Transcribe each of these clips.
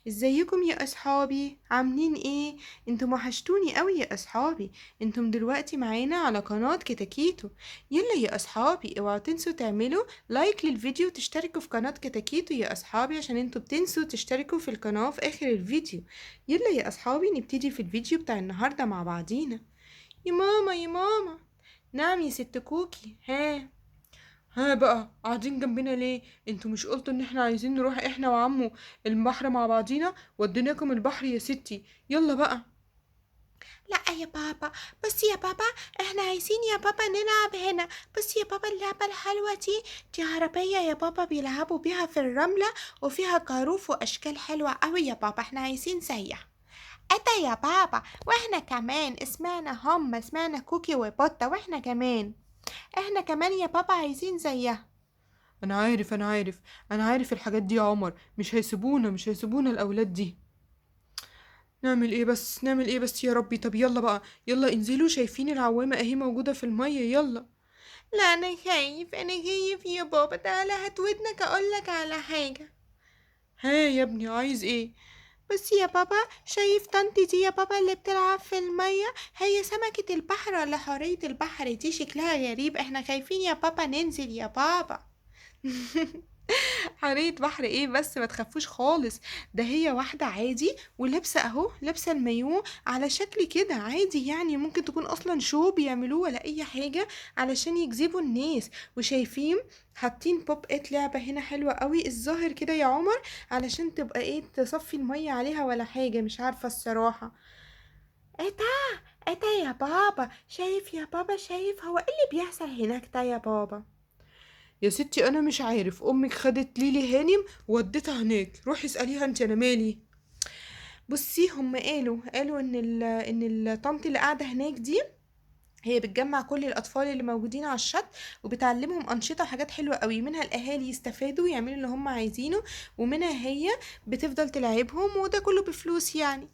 ازيكم يا اصحابي؟ عاملين ايه؟ انتم وحشتوني قوي يا اصحابي. انتم دلوقتي معانا على قناة كتاكيتو. يلا يا اصحابي، اوعوا تنسوا تعملوا لايك للفيديو وتشتركوا في قناة كتاكيتو يا اصحابي، عشان انتم بتنسوا تشتركوا في القناة في اخر الفيديو. يلا يا اصحابي نبتدي في الفيديو بتاع النهاردة مع بعضينا. يا ماما يا ماما. نعم يا ست كوكي، ها بقى قاعدين جنبنا ليه؟ انتوا مش قلتوا ان احنا عايزين نروح احنا وعمو البحر مع بعضينا؟ وديناكم البحر يا ستي، يلا بقى. لا يا بابا. بصي يا بابا، احنا عايزين يا بابا نلعب هنا. بصي يا بابا، اللعبة الحلوة دي عربية يا بابا بيلعبوا بيها في الرملة، وفيها كروف واشكال حلوة قوي يا بابا، احنا عايزين زيها. اتا يا بابا، واحنا كمان سمعنا كوكي وبوتا، واحنا كمان يا بابا عايزين زيها. انا عارف الحاجات دي يا عمر، مش هيسيبونا الاولاد دي. نعمل ايه بس يا ربي؟ طب يلا بقى، يلا انزلوا، شايفين العوامة اهي موجودة في المية، يلا. لا انا خايف يا بابا، تعالى هات ودنك اقولك على حاجة. ها يا ابني، عايز ايه؟ بصي يا بابا، شايف طنطي دي يا بابا اللي بتلعب في المية؟ هي سمكة البحر ولا حورية البحر؟ دي شكلها غريب، احنا خايفين يا بابا ننزل يا بابا. حرية بحر ايه بس؟ ما تخافوش خالص، ده هي واحدة عادي ولابسة اهو، لابسة المايو على شكل كده عادي، يعني ممكن تكون اصلا شو بيعملوه ولا اي حاجة علشان يجذبوا الناس. وشايفين حاطين بوب ات لعبة هنا حلوة قوي الظاهر كده يا عمر، علشان تبقى ايه، تصفي المية عليها ولا حاجة، مش عارفة الصراحة. ايه ده؟ ايه ده يا بابا؟ شايف يا بابا؟ شايف هو ايه اللي بيحصل هناك ده يا بابا؟ يا ستي انا مش عارف، امك خدت ليلي هانم وودتها هناك، روحي اسأليها انت، انا مالي. بصي، هم قالوا ان الطنط اللي قاعده هناك دي هي بتجمع كل الاطفال اللي موجودين على الشط، وبتعلمهم انشطه وحاجات حلوه قوي، منها الاهالي يستفادوا ويعملوا اللي هم عايزينه، ومنها هي بتفضل تلعبهم، وده كله بفلوس يعني.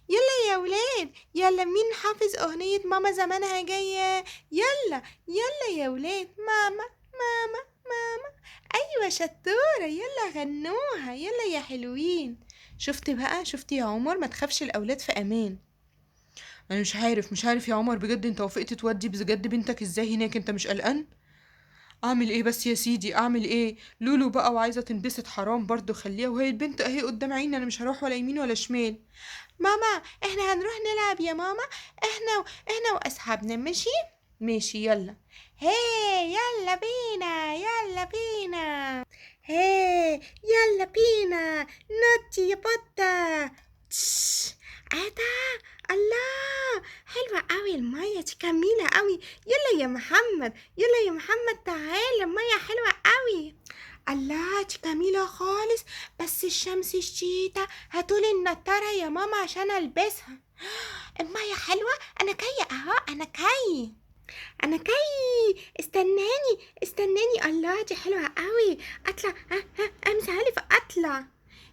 يلا يا ولاد، يلا مين حافظ اغنية ماما زمانها جاية؟ يلا يلا يا ولاد، ماما ماما ماما. ايوه شطورة، يلا غنوها يلا يا حلوين. شفت بقى؟ شفت يا عمر؟ ما تخافش، الاولاد في امان. انا مش عارف يا عمر بجد، انت وافقت تودي بجد بنتك ازاي هناك؟ انت مش قلقان؟ اعمل ايه بس يا سيدي، اعمل ايه؟ لولو بقى وعايزه تنبسط، حرام برضو، خليها، وهي البنت اهي قدام عيني، انا مش هروح ولا يمين ولا شمال. ماما احنا هنروح نلعب يا ماما، احنا واصحابنا، ماشي؟ ماشي يلا. هي يلا بينا يلا بينا. هي يلا بينا. نوتي يا بطة. تش. ايه الله، حلوة قوي المية دي، جميلة قوي. يلا يا محمد، يلا يا محمد تعالى، المية حلوة قوي. الله دي جميلة خالص، بس الشمس شديدة، هاتولي النضارة يا ماما عشان البسها. المية حلوة، انا جاية اهو، انا جاي. استناني. الله دي حلوة قوي. اطلع، امسح الف اطلع.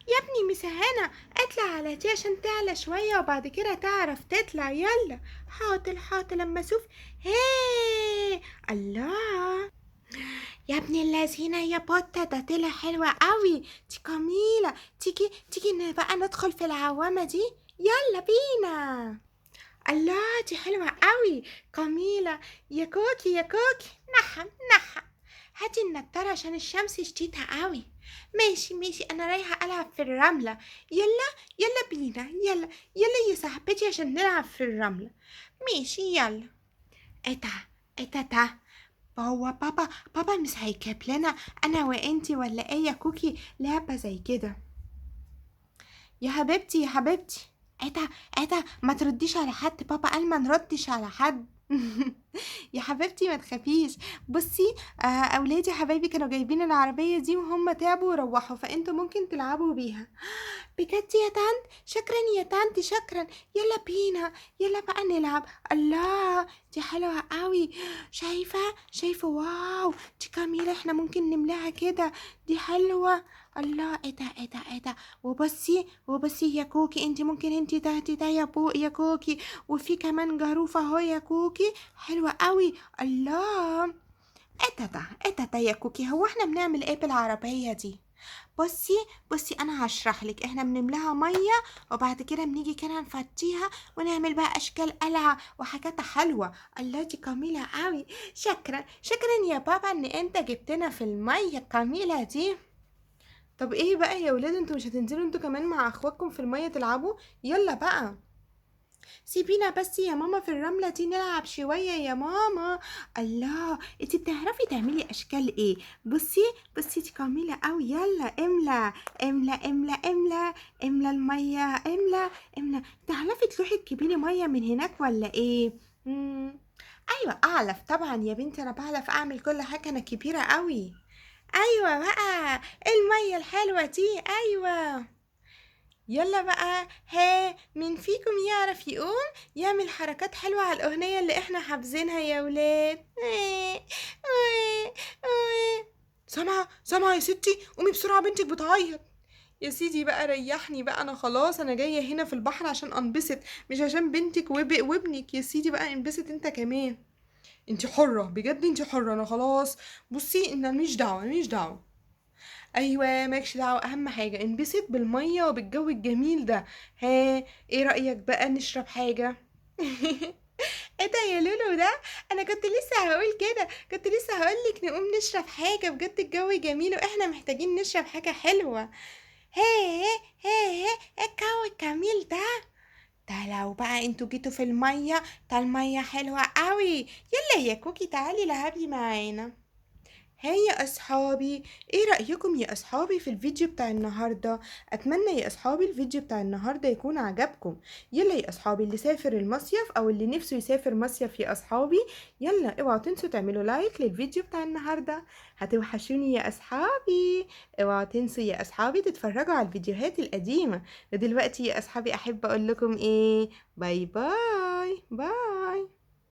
يا ابني مسهانة، اطلع على دي عشان تعلى شوية وبعد كده تعرف تطلع. يلا حاضر لما اشوف. هي الله، يا ابن اللذينة يا بطة، ده طلع حلوة قوي، دي جميلة. تيجي بقى ندخل في العوامة دي، يلا بينا. الله دي حلوة قوي، جميلة. يا كوكي نحم. هاتي النضارة عشان الشمس شديدة قوي. ماشي انا رايحة العب في الرملة. يلا بينا، يلا يا صاحبتي عشان نلعب في الرملة. ماشي يلا. ايه ده؟ ايه ده؟ هو بابا مش هيجيب لنا انا وانتي ولا ايه يا كوكي لعبة زي كده؟ يا حبيبتي. ايه ده؟ ما ترديش على حد، بابا قال ما نردش على حد. يا حبيبتي ما تخافيش. بصي، اولادي حبايبي كانوا جايبين العربية دي وهم تعبوا وروحوا، فانتوا ممكن تلعبوا بيها. بجد يا طنط؟ شكرا يا طنط، شكرا. يلا بينا، يلا بقى نلعب. الله دي حلوة قوي. شايفة واو، دي جميلة، احنا ممكن نملاها كده، دي حلوة. الله ايه ده؟ وبصي يا كوكي، انت ممكن انت تاخدي ده يا يا كوكي، وفي كمان جاروفة اهو يا كوكي، حلوة قوي. الله ايه ده يا كوكي، هو احنا بنعمل ايه بالعربية دي؟ بصي انا هشرح لك. احنا بنملاها ميه وبعد كده بنيجي كده نفتيها ونعمل بقى اشكال قلعه وحاجات حلوه. الله دي جميله قوي. شكرا يا بابا ان انت جبتنا في الميه الجميله دي. طب ايه بقى يا ولاد، انتوا مش هتنزلوا انتوا كمان مع اخواتكم في المية تلعبوا؟ يلا بقى. سيبينا بس يا ماما في الرملة دي نلعب شوية يا ماما. الله انتي بتعرفي تعملي اشكال ايه؟ بصي دي جميلة اوي. يلا املا املا املا املا املا المية. املا. تعرفي تروحي تجيبيلي مية من هناك ولا ايه؟ مم. ايوه اعرف طبعا يا بنتي، انا بعرف اعمل كل حاجة، انا كبيرة اوي. ايوه بقى المية الحلوة دي. ايوه يلا بقى. ها مين فيكم يعرف يقوم يعمل حركات حلوة على الأغنية اللي احنا حافظينها يا ولاد؟ سامعة يا ستي، قومي بسرعة بنتك بتعيط. يا سيدي بقى ريحني بقى، انا خلاص انا جاية هنا في البحر عشان انبسط، مش عشان بنتك وابنك. يا سيدي بقى انبسط انت كمان. انت حرة بجد، انت حرة، انا خلاص. بصي ان مش دعوة. ايوه مالكش دعوة، اهم حاجة انبسط بالمية وبالجو الجميل ده. ها، ايه رأيك بقى نشرب حاجة؟ ايه ده يا لولو ده؟ انا كنت لسه هقول كده، كنت لسه هقولك نقوم نشرب حاجة. بجد الجو جميل واحنا محتاجين نشرب حاجة حلوة. هي ايه الجو الجميل ده؟ ده لو بقى انتوا جيتوا في المية، ده المية حلوة قوي. يلا يا كوكي تعالي لعبي معانا. هاي يا أصحابي، ايه رأيكم يا أصحابي في الفيديو بتاع النهاردة؟ أتمنى يا أصحابي الفيديو بتاع النهاردة يكون عجبكم. يلا يا أصحابي اللي سافر المصيف أو اللي نفسه يسافر مصيف يا أصحابي، يلا اوعوا تنسوا تعملوا لايك للفيديو بتاع النهاردة. هتوحشوني يا أصحابي. اوعوا تنسوا يا أصحابي تتفرجوا على الفيديوهات القديمة. ودلوقتي يا أصحابي أحب أقول لكم ايه، باي باي باي.